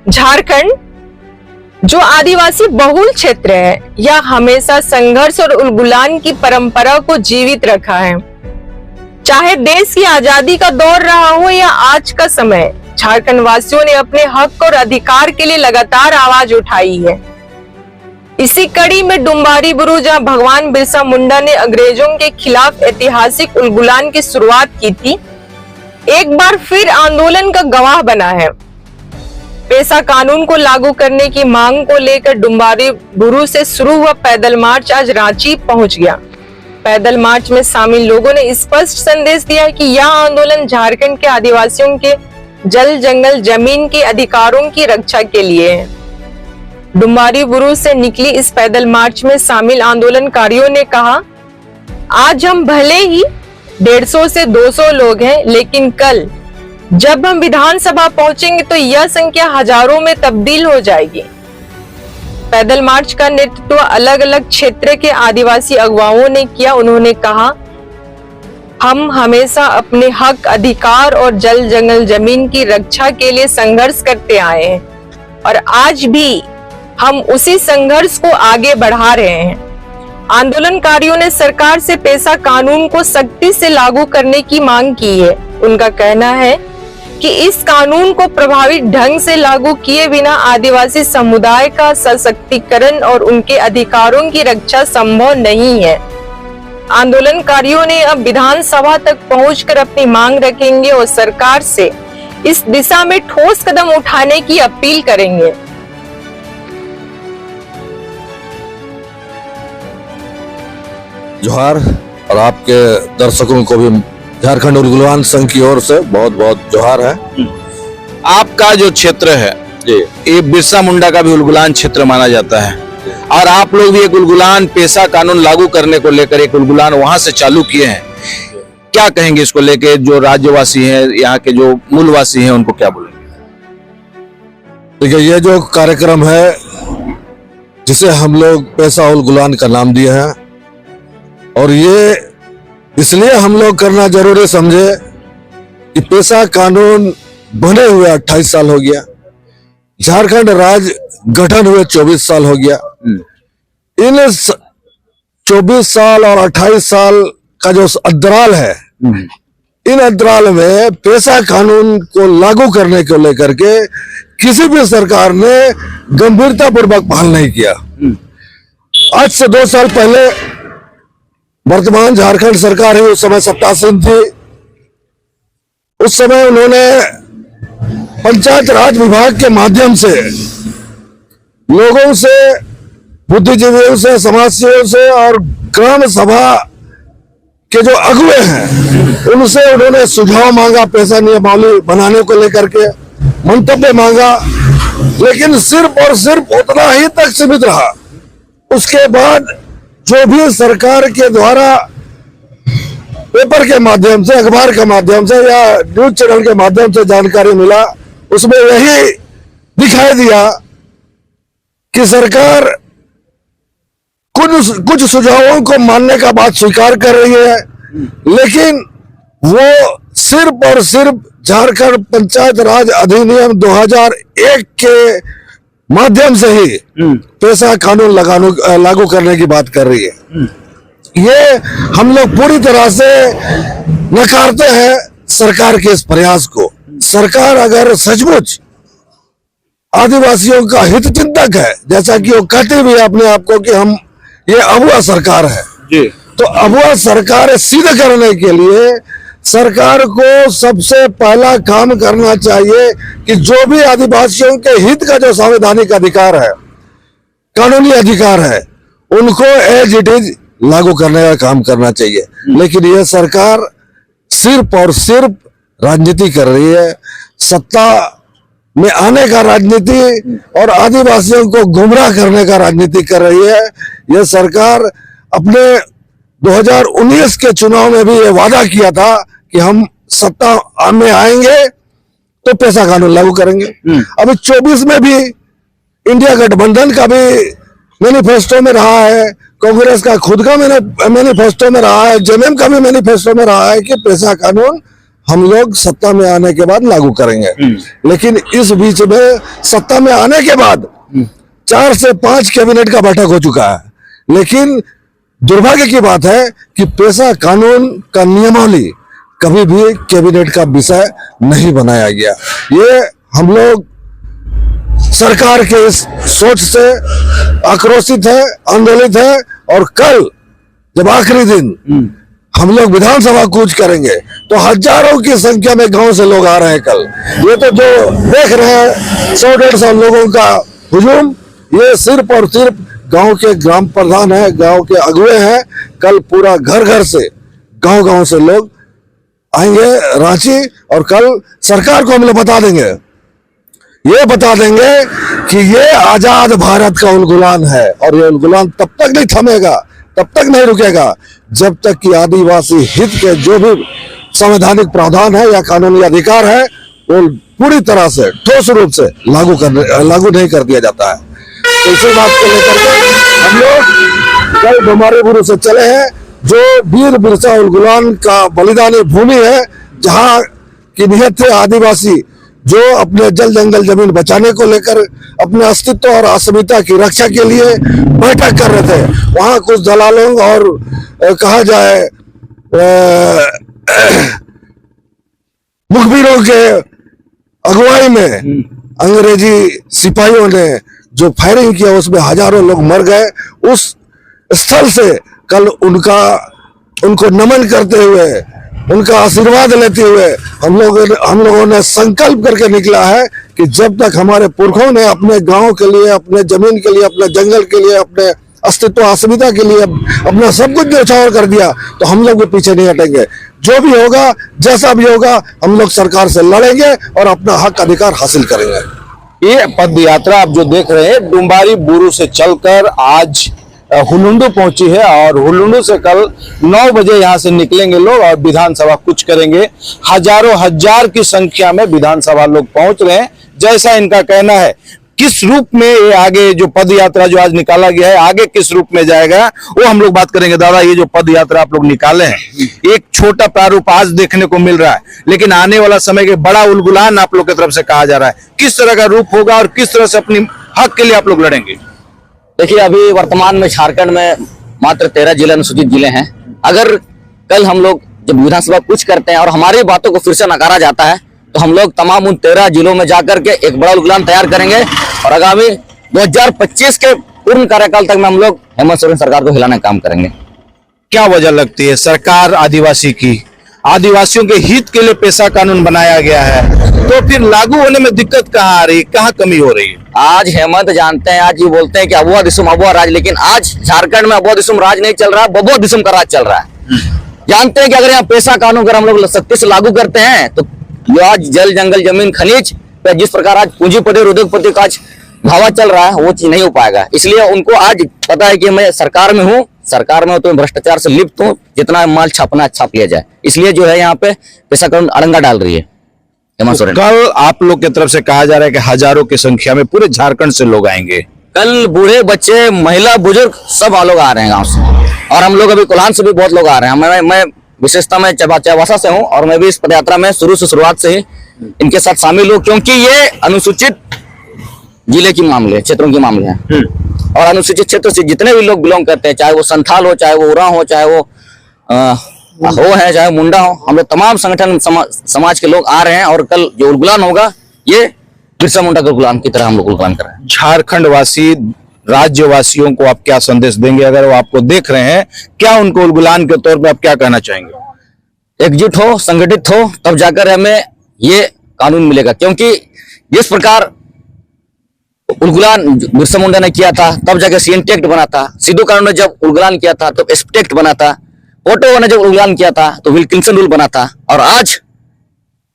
झारखंड जो आदिवासी बहुल क्षेत्र है, यह हमेशा संघर्ष और उलगुलान की परंपरा को जीवित रखा है। चाहे देश की आजादी का दौर रहा हो या आज का समय, झारखंड वासियों ने अपने हक और अधिकार के लिए लगातार आवाज उठाई है। इसी कड़ी में डुम्बारी बुरु, जहां भगवान बिरसा मुंडा ने अंग्रेजों के खिलाफ ऐतिहासिक उलगुलान की शुरुआत की थी, एक बार फिर आंदोलन का गवाह बना है। पेशा कानून को लागू करने की मांग को लेकर डुम्बारी बुरु से शुरू हुआ पैदल मार्च आज रांची पहुंच गया। पैदल मार्च में शामिल लोगों ने स्पष्ट संदेश दिया कि यह आंदोलन झारखंड के आदिवासियों के जल, जंगल, जमीन के अधिकारों की रक्षा के लिए है। डुम्बारी बुरु से निकली इस पैदल मार्च में शामिल आंदोलनकारियों ने कहा, आज हम भले ही 150 से 200 लोग हैं, लेकिन कल जब हम विधानसभा पहुंचेंगे तो यह संख्या हजारों में तब्दील हो जाएगी। पैदल मार्च का नेतृत्व अलग अलग क्षेत्र के आदिवासी अगुवाओं ने किया। उन्होंने कहा, हम हमेशा अपने हक, अधिकार और जल, जंगल, जमीन की रक्षा के लिए संघर्ष करते आए हैं और आज भी हम उसी संघर्ष को आगे बढ़ा रहे हैं। आंदोलनकारियों ने सरकार से पेशा कानून को सख्ती से लागू करने की मांग की है। उनका कहना है कि इस कानून को प्रभावी ढंग से लागू किए बिना आदिवासी समुदाय का सशक्तिकरण और उनके अधिकारों की रक्षा संभव नहीं है। आंदोलनकारियों ने अब विधानसभा तक पहुंचकर अपनी मांग रखेंगे और सरकार से इस दिशा में ठोस कदम उठाने की अपील करेंगे। जोहार, और आपके दर्शकों को भी झारखंड उलगुलान संघ की ओर से बहुत बहुत जोहार है। आपका जो क्षेत्र है ये बिरसा मुंडा का भी उलगुलान क्षेत्र माना जाता है और आप लोग भी एक उलगुलान, पेशा कानून लागू करने को लेकर एक उलगुलान वहां से चालू किए हैं। क्या कहेंगे इसको लेके? जो राज्यवासी हैं, यहाँ के जो मूलवासी हैं, उनको क्या बोलेंगे? देखिए, ये जो कार्यक्रम है जिसे हम लोग पेशा उलगुलान का नाम दिए हैं, और ये इसलिए हम लोग करना जरूरी समझे कि पेशा कानून बने हुए 28 साल हो गया, झारखंड राज्य गठन हुए 24 साल हो गया। इन 24 साल और 28 साल का जो अंतराल है, इन अंतराल में पेशा कानून को लागू करने को लेकर के किसी भी सरकार ने गंभीरता पूर्वक पहल नहीं किया। आज से 2 साल पहले वर्तमान झारखंड सरकार ही उस समय सत्तासीन थी। उस समय उन्होंने पंचायत राज विभाग के माध्यम से लोगों से, बुद्धिजीवियों से, समाजसेवियों से और ग्राम सभा के जो अगुवे हैं उनसे उन्होंने सुझाव मांगा, पेशा नियमावली बनाने को लेकर के मंतव्य मांगा, लेकिन सिर्फ और सिर्फ उतना ही तक सीमित रहा। उसके बाद जो भी सरकार के द्वारा पेपर के माध्यम से, अखबार के माध्यम से या न्यूज चैनल के माध्यम से जानकारी मिला, उसमें यही दिखाई दिया कि सरकार कुछ सुझावों को मानने का बात स्वीकार कर रही है, लेकिन वो सिर्फ और सिर्फ झारखंड पंचायत राज अधिनियम 2001 के माध्यम से ही पेशा कानून लागू करने की बात कर रही है। ये हम लोग पूरी तरह से नकारते हैं सरकार के इस प्रयास को। सरकार अगर सचमुच आदिवासियों का हित चिंतक है, जैसा कि वो कहते भी अपने आप को कि हम ये अबुआ सरकार है जी, तो अबुआ सरकार सिद्ध करने के लिए सरकार को सबसे पहला काम करना चाहिए कि जो भी आदिवासियों के हित का जो संवैधानिक अधिकार है, कानूनी अधिकार है, उनको एज इट इज लागू करने का काम करना चाहिए। लेकिन ये सरकार सिर्फ और सिर्फ राजनीति कर रही है, सत्ता में आने का राजनीति और आदिवासियों को गुमराह करने का राजनीति कर रही है। ये सरकार अपने 2019 के चुनाव में भी ये वादा किया था कि हम सत्ता में आएंगे तो पेशा कानून लागू करेंगे। अभी 24 में भी इंडिया गठबंधन का भी मैनिफेस्टो में रहा है, कांग्रेस का खुद का मैनिफेस्टो में रहा है, जेएमएम का भी मैनिफेस्टो में रहा है कि पेशा कानून हम लोग सत्ता में आने के बाद लागू करेंगे। लेकिन इस बीच में सत्ता में आने के बाद 4 से 5 कैबिनेट का बैठक हो चुका है, लेकिन दुर्भाग्य की बात है कि पेशा कानून का नियमावली कभी भी कैबिनेट का विषय नहीं बनाया गया। ये हम लोग सरकार के इस सोच से आक्रोशित है, आंदोलित है, और कल जब आखिरी दिन हम लोग विधानसभा कूच करेंगे तो हजारों की संख्या में गांव से लोग आ रहे हैं कल। ये तो जो देख रहे हैं 100-150 लोगों का हुजूम, ये सिर्फ और सिर्फ गांव के ग्राम प्रधान है, गांव के अगुवे हैं। कल पूरा घर घर से, गांव-गांव से लोग आएंगे रांची, और कल सरकार को हम लोग बता देंगे, ये बता देंगे कि ये आजाद भारत का उलगुलान है, और ये उलगुलान तब तक नहीं थमेगा, तब तक नहीं रुकेगा जब तक कि आदिवासी हित के जो भी संवैधानिक प्रावधान है या कानूनी अधिकार है वो पूरी तरह से ठोस रूप से लागू नहीं कर दिया जाता है। तो इसी बात को लेकर के हम लोग कल डोंबारी बुरू से चले हैं, जो वीर बिरसा उलगुलान का बलिदानी भूमि है, जहाँ की नियत थे आदिवासी जो अपने जल जंगल जमीन बचाने को लेकर अपने अस्तित्व और अस्मिता की रक्षा के लिए बैठक कर रहे थे। वहां कुछ दलालों और कहा जाए मुखबिरों के अगुवाई में अंग्रेजी सिपाहियों ने जो फायरिंग किया उसमें हजारों लोग मर गए। उस स्थल से कल उनको नमन करते हुए, उनका आशीर्वाद लेते हुए हम लोगों ने संकल्प करके निकला है कि जब तक हमारे पुरखों ने अपने गांव के लिए, अपने जमीन के लिए, अपने जंगल के लिए, अपने अस्तित्व अस्मिता के लिए अपना सब कुछ न्यौछावर कर दिया, तो हम लोग भी पीछे नहीं हटेंगे। जो भी होगा, जैसा भी होगा, हम लोग सरकार से लड़ेंगे और अपना हक अधिकार हासिल करेंगे। ये पद यात्रा आप जो देख रहे हैं डोंबारी बुरू से चलकर आज हुलुंडू पहुंची है, और हुलुंडू से कल 9 बजे यहाँ से निकलेंगे लोग और विधानसभा कूच करेंगे। हजारों हजार की संख्या में विधानसभा लोग पहुंच रहे हैं, जैसा इनका कहना है। किस रूप में ये आगे जो पद यात्रा जो आज निकाला गया है, आगे किस रूप में जाएगा वो हम लोग बात करेंगे। दादा, ये जो पद यात्रा आप लोग निकाले हैं, एक छोटा प्रारूप आज देखने को मिल रहा है, लेकिन आने वाला समय के बड़ा उलगुलान आप लोग की तरफ से कहा जा रहा है। किस तरह का रूप होगा और किस तरह से अपनी हक के लिए आप लोग लड़ेंगे? देखिए, अभी वर्तमान में झारखंड में मात्र 13 जिले अनुसूचित जिले हैं। अगर कल हम लोग जब विधानसभा कूच करते हैं और हमारी बातों को फिर से नकारा जाता है, तो हम लोग तमाम उन 13 जिलों में जाकर के एक बड़ा उलगुलान तैयार करेंगे, और आगामी 2025 के पूर्ण कार्यकाल तक में हम लोग हेमंत सोरेन सरकार को हिलाने का काम करेंगे। क्या वजह लगती है सरकार आदिवासी की, आदिवासियों के हित के लिए पेशा कानून बनाया गया है, तो फिर लागू होने में दिक्कत कहाँ आ रही है, कहाँ कमी हो रही है? आज हेमंत जानते हैं, आज ये बोलते हैं कि अबुआ दिसुम अबुआ राज, लेकिन आज झारखंड में अबुआ दिसुम राज नहीं चल रहा, बबुआ दिसुम का राज चल रहा है। जानते हैं कि अगर यहाँ पेशा कानून अगर हम लोग सख्ती से लागू करते हैं तो आज जल जंगल जमीन खनिज पे जिस प्रकार आज पूंजीपति और उद्योगपति का आज भावा चल रहा है, वो चीज नहीं हो पाएगा। इसलिए उनको आज पता है कि मैं सरकार में हूँ, सरकार में तो भ्रष्टाचार से लिप्त हूँ, जितना माल छापना छाप लिया जाए। इसलिए जो है यहाँ पे पेशा कानून अड़ंगा डाल रही है हेमंत सोरेन। कल आप लोग की तरफ से कहा जा रहा है कि हजारों की संख्या में पूरे झारखंड से लोग आएंगे। कल बूढ़े बच्चे महिला बुजुर्ग सब लोग आ रहे हैं गाँव से, और हम लोग अभी कोल्हान से भी बहुत लोग आ रहे हैं। मैं विशेषता में चावासा से हूँ, और मैं भी इस पदयात्रा में शुरुआत से ही इनके साथ शामिल हूँ, क्योंकि ये अनुसूचित जिले की मामले, क्षेत्रों की मामले हैं। और अनुसूचित क्षेत्र से जितने भी लोग बिलोंग करते हैं, चाहे वो संथाल हो, चाहे वो उरांव हो, चाहे वो हो है, चाहे मुंडा हो, हम लोग तमाम संगठन समाज के लोग आ रहे हैं। और कल जो उलगुलान होगा, ये बिरसा मुंडा के उलगुलान की तरह हम लोग उलगुलान कर रहे हैं। झारखंड वासी, राज्यवासियों को आप क्या संदेश देंगे? अगर वो आपको देख रहे हैं, क्या उनको उलगुलान के तौर पे आप क्या कहना चाहेंगे? एकजुट हो, संगठित हो, तब जाकर हमें ये कानून मिलेगा। क्योंकि जिस प्रकार उलगुलान बिरसा मुंडा ने किया था, तब जाकर सीएनटी एक्ट बना था। सिद्धू कानून ने जब उलगुलान किया था तो एसपी एक्ट बना था। ओटोवा ने जब उलगुलान किया था तो विल्किंसन रूल बना था। और आज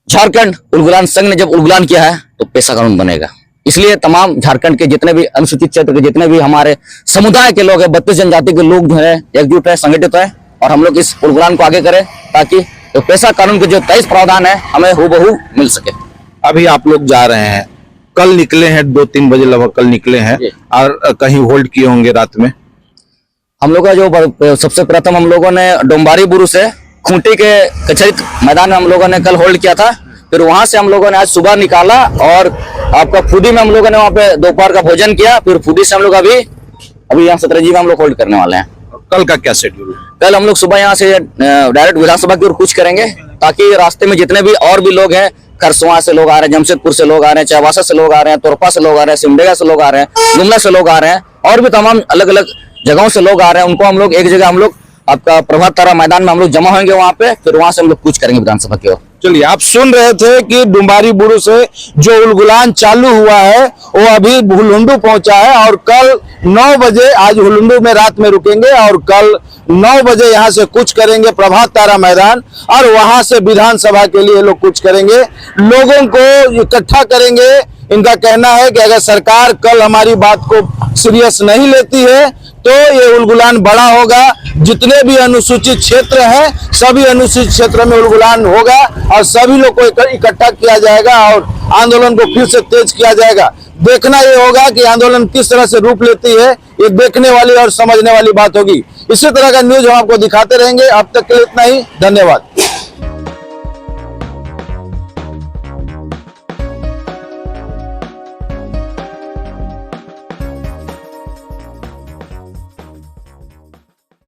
झारखंड उलगुलान संघ ने जब उलगुलान किया है तो पेशा कानून बनेगा। इसलिए तमाम झारखंड के जितने भी अनुसूचित क्षेत्र के जितने भी हमारे समुदाय के लोग हैं, 32 जनजाति के लोग जो है एकजुट है, संगठित है, और हम लोग इस उलगुलान को आगे करें ताकि तो पेशा कानून के जो 23 प्रावधान है हमें हूबहू मिल सके। अभी आप लोग जा रहे हैं, कल निकले हैं 2-3 बजे लगभग कल निकले हैं, और कहीं होल्ड किए होंगे रात में? हम लोग का जो सबसे प्रथम हम लोगों ने डोंबारी बुरू से खूंटी के कचहरी मैदान में हम लोगों ने कल होल्ड किया था। फिर वहां से हम लोगों ने आज सुबह निकाला और आपका फूडी में हम लोगों ने वहां पे दोपहर का भोजन किया। फिर फूडी से हम लोग अभी यहाँ 17 जी में हम लोग होल्ड करने वाले हैं। कल का क्या शेड्यूल? कल हम लोग सुबह यहाँ से डायरेक्ट विधानसभा की ओर कूच करेंगे, ताकि रास्ते में जितने भी और भी लोग हैं, खरसुआ से लोग आ रहे हैं, जमशेदपुर से लोग आ रहे हैं, चाईबासा से लोग आ रहे हैं, तोरपा से लोग आ रहे हैं, सिमडेगा से लोग आ रहे हैं, गुमला से लोग आ रहे हैं और भी तमाम अलग अलग जगहों से लोग आ रहे हैं, उनको हम लोग एक जगह हम लोग आपका प्रभात तारा मैदान में हम लोग जमा होंगे वहां पे। फिर वहां से हम लोग कूच करेंगे विधानसभा की ओर। चलिए, आप सुन रहे थे कि डुम्बारी बुरु से जो उलगुलान चालू हुआ है वो अभी हुलुंडू पहुंचा है और कल 9 बजे आज हुलुंडू में रात में रुकेंगे और कल 9 बजे यहाँ से कूच करेंगे प्रभात तारा मैदान और वहां से विधानसभा के लिए लोग कूच करेंगे, लोगों को इकट्ठा करेंगे। इनका कहना है कि अगर सरकार कल हमारी बात को सीरियस नहीं लेती है तो ये उलगुलान बड़ा होगा। जितने भी अनुसूचित क्षेत्र हैं सभी अनुसूचित क्षेत्र में उलगुलान होगा और सभी लोग को इकट्ठा किया जाएगा और आंदोलन को फिर से तेज किया जाएगा। देखना ये होगा कि आंदोलन किस तरह से रूप लेती है, ये देखने वाली और समझने वाली बात होगी। इसी तरह का न्यूज हम आपको दिखाते रहेंगे। अब तक के लिए इतना ही, धन्यवाद।